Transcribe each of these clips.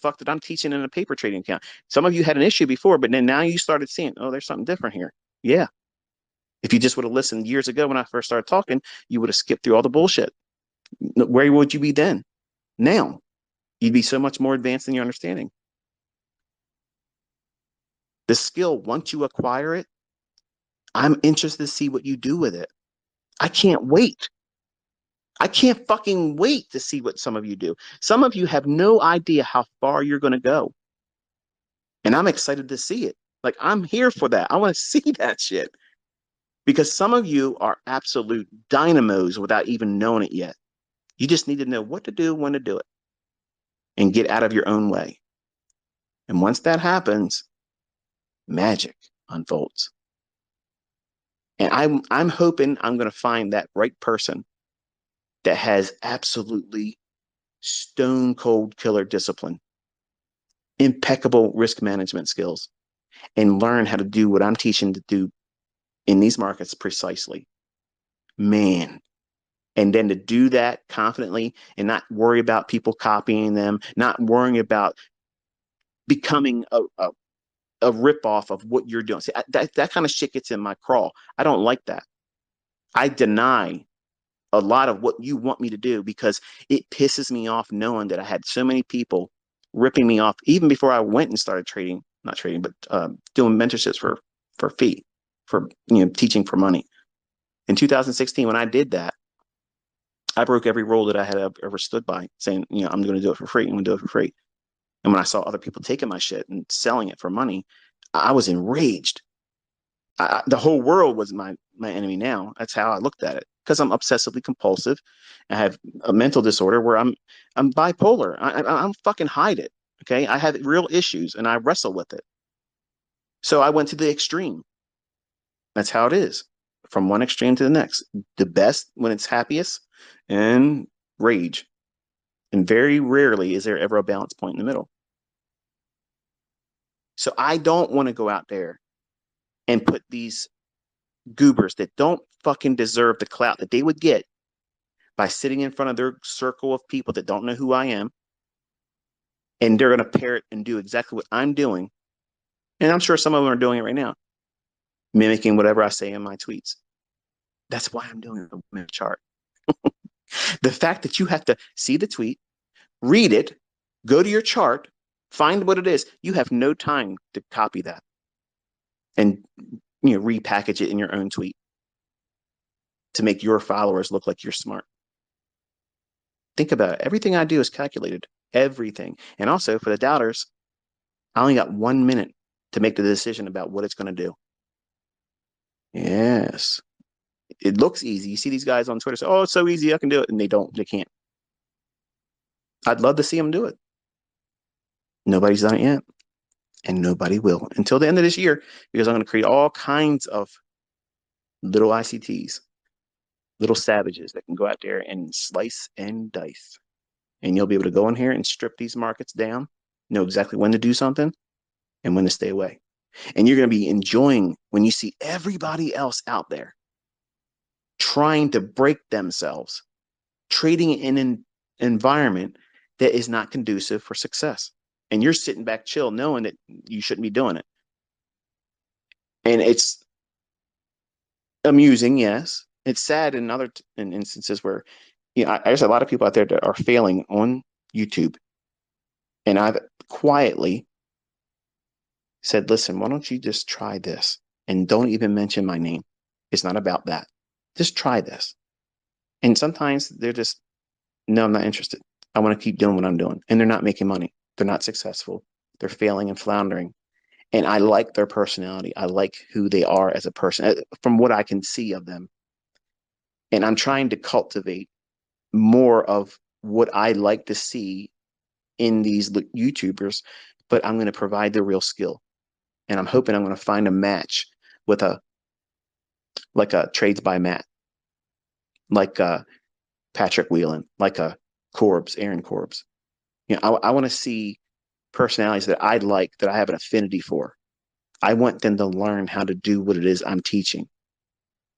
fuck that I'm teaching in a paper trading account. Some of you had an issue before, but then now you started seeing, oh, there's something different here. Yeah. If you just would have listened years ago when I first started talking, you would have skipped through all the bullshit. Where would you be then? Now, you'd be so much more advanced in your understanding. The skill, once you acquire it, I'm interested to see what you do with it. I can't wait. I can't fucking wait to see what some of you do. Some of you have no idea how far you're going to go. And I'm excited to see it. Like, I'm here for that. I want to see that shit because some of you are absolute dynamos without even knowing it yet. You just need to know what to do, when to do it, and get out of your own way. And once that happens, magic unfolds. And I'm hoping I'm going to find that right person that has absolutely stone cold killer discipline, impeccable risk management skills, and learn how to do what I'm teaching to do in these markets precisely. Man. And then to do that confidently and not worry about people copying them, not worrying about becoming a ripoff of what you're doing. See, that kind of shit gets in my crawl. I don't like that. I deny a lot of what you want me to do because it pisses me off knowing that I had so many people ripping me off even before I went and started trading, not trading, but doing mentorships for fee, for teaching for money. In 2016, when I did that, I broke every rule that I had ever stood by, saying, I'm going to do it for free. I'm going to do it for free. And when I saw other people taking my shit and selling it for money, I was enraged. The whole world was my enemy now. That's how I looked at it because I'm obsessively compulsive. I have a mental disorder where I'm bipolar. I'm fucking hide it. Okay, I have real issues and I wrestle with it. So I went to the extreme. That's how it is, from one extreme to the next. The best when it's happiest and rage. And very rarely is there ever a balance point in the middle. So I don't want to go out there and put these goobers that don't fucking deserve the clout that they would get by sitting in front of their circle of people that don't know who I am. And they're going to parrot and do exactly what I'm doing. And I'm sure some of them are doing it right now, mimicking whatever I say in my tweets. That's why I'm doing the chart. The fact that you have to see the tweet, read it, go to your chart, find what it is. You have no time to copy that and repackage it in your own tweet to make your followers look like you're smart. Think about it. Everything I do is calculated. Everything. And also for the doubters, I only got 1 minute to make the decision about what it's going to do. Yes. It looks easy. You see these guys on Twitter say, oh, it's so easy, I can do it. And they can't. I'd love to see them do it. Nobody's done it yet. And nobody will until the end of this year, because I'm going to create all kinds of little ICTs, little savages that can go out there and slice and dice. And you'll be able to go in here and strip these markets down, know exactly when to do something and when to stay away. And you're going to be enjoying when you see everybody else out there trying to break themselves, trading in an environment that is not conducive for success. And you're sitting back chill knowing that you shouldn't be doing it. And it's amusing, yes. It's sad in other instances where, there's a lot of people out there that are failing on YouTube. And I've quietly said, listen, why don't you just try this? And don't even mention my name. It's not about that. Just try this. And sometimes they're just, no, I'm not interested. I want to keep doing what I'm doing. And they're not making money. They're not successful. They're failing and floundering. And I like their personality. I like who they are as a person from what I can see of them. And I'm trying to cultivate more of what I like to see in these YouTubers, but I'm going to provide the real skill. And I'm hoping I'm going to find a match with a Trades by Matt, like Patrick Whelan, like a Aaron Corbs. I want to see personalities that I like, that I have an affinity for. I want them to learn how to do what it is I'm teaching.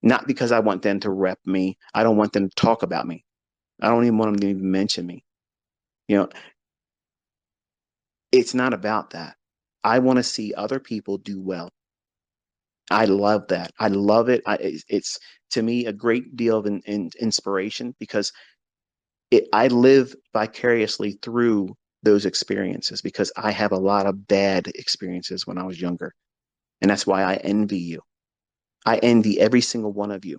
Not because I want them to rep me. I don't want them to talk about me. I don't even want them to even mention me. It's not about that. I want to see other people do well. I love that. I love it. It's to me a great deal of inspiration because I live vicariously through those experiences because I have a lot of bad experiences when I was younger. And that's why I envy you. I envy every single one of you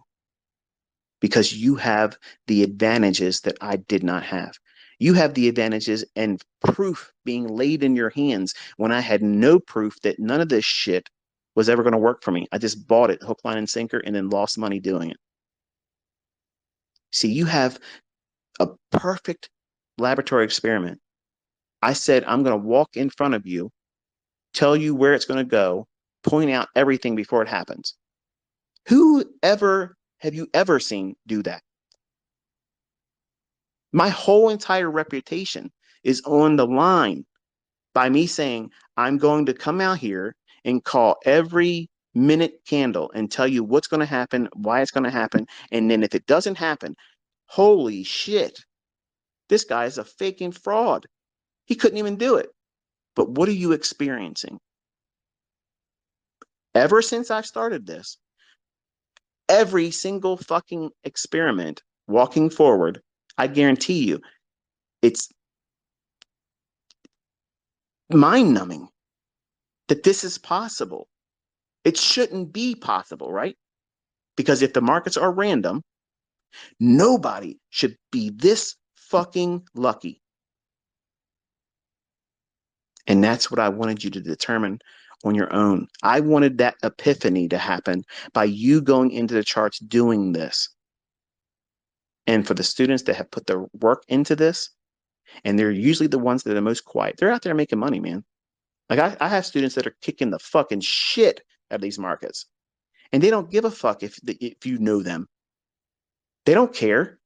because you have the advantages that I did not have. You have the advantages and proof being laid in your hands when I had no proof that none of this shit was ever going to work for me. I just bought it hook, line, and sinker and then lost money doing it. See, you have a perfect laboratory experiment. I said, I'm going to walk in front of you, tell you where it's going to go, point out everything before it happens. Who ever have you ever seen do that? My whole entire reputation is on the line by me saying, I'm going to come out here and call every minute candle and tell you what's going to happen, why it's going to happen. And then if it doesn't happen, holy shit, this guy is a faking fraud. He couldn't even do it. But what are you experiencing? Ever since I've started this, every single fucking experiment walking forward, I guarantee you, it's mind numbing that this is possible. It shouldn't be possible, right? Because if the markets are random, nobody should be this fucking lucky. And that's what I wanted you to determine on your own. I wanted that epiphany to happen by you going into the charts doing this. And for the students that have put their work into this, and they're usually the ones that are the most quiet, they're out there making money, man. Like I have students that are kicking the fucking shit out of these markets, and they don't give a fuck if you know them. They don't care.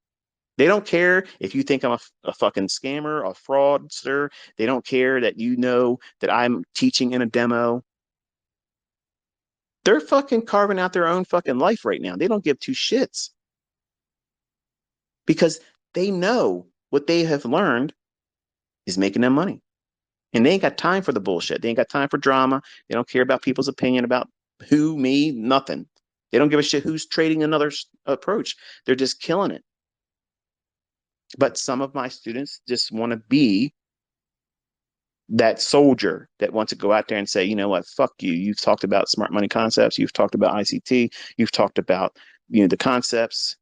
They don't care if you think I'm a fucking scammer, a fraudster. They don't care that you know that I'm teaching in a demo. They're fucking carving out their own fucking life right now. They don't give two shits because they know what they have learned is making them money. And they ain't got time for the bullshit. They ain't got time for drama. They don't care about people's opinion about who, me, nothing. They don't give a shit who's trading another approach. They're just killing it. But some of my students just want to be that soldier that wants to go out there and say, you know what, fuck you. You've talked about smart money concepts. You've talked about ICT. You've talked about, the concepts,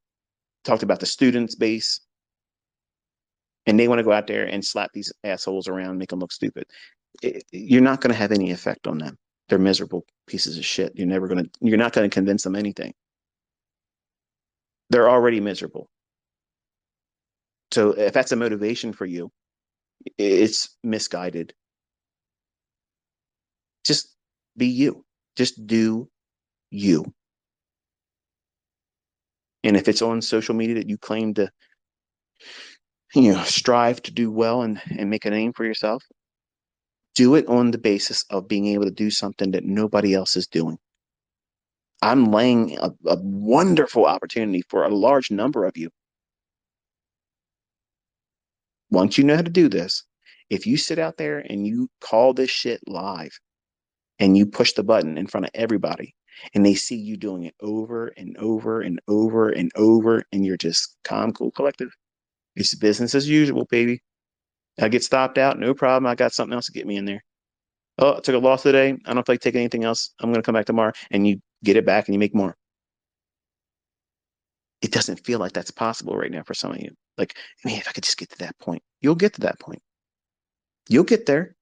talked about the students base. And they want to go out there and slap these assholes around, make them look stupid. You're not going to have any effect on them. They're miserable pieces of shit. You're not going to convince them anything. They're already miserable. So if that's a motivation for you, it's misguided. Just be you. Just do you. And if it's on social media that you claim to, strive to do well and make a name for yourself, do it on the basis of being able to do something that nobody else is doing. I'm laying a wonderful opportunity for a large number of you. Once you know how to do this, if you sit out there and you call this shit live and you push the button in front of everybody and they see you doing it over and over and over and over, and you're just calm, cool, collective, it's business as usual, baby. I get stopped out, no problem. I got something else to get me in there. Oh, I took a loss today. I don't feel like taking anything else. I'm going to come back tomorrow, and you get it back and you make more. It doesn't feel like that's possible right now for some of you. Like, man, if I could just get to that point, you'll get to that point. You'll get there,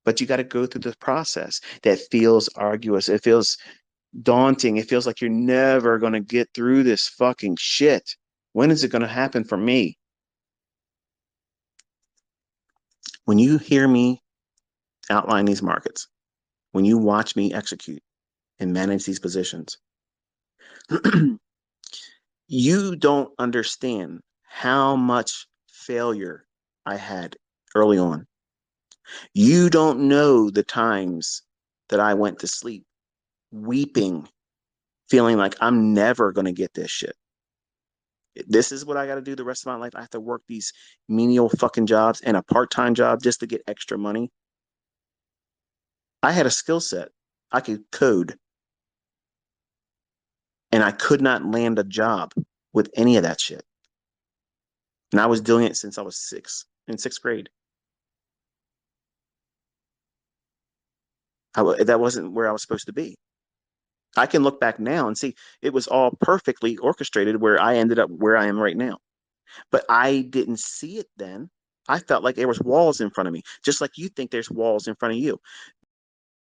but you got to go through the process that feels arduous. It feels daunting. It feels like you're never going to get through this fucking shit. When is it going to happen for me? When you hear me outline these markets, when you watch me execute and manage these positions, you don't understand how much failure I had early on. You don't know the times that I went to sleep weeping, feeling like I'm never going to get this shit. This is what I got to do the rest of my life. I have to work these menial fucking jobs and a part-time job just to get extra money. I had a skill set. I could code, and I could not land a job with any of that shit. And I was doing it since I was in sixth grade. That wasn't where I was supposed to be. I can look back now and see it was all perfectly orchestrated where I ended up where I am right now. But I didn't see it then. I felt like there was walls in front of me, just like you think there's walls in front of you.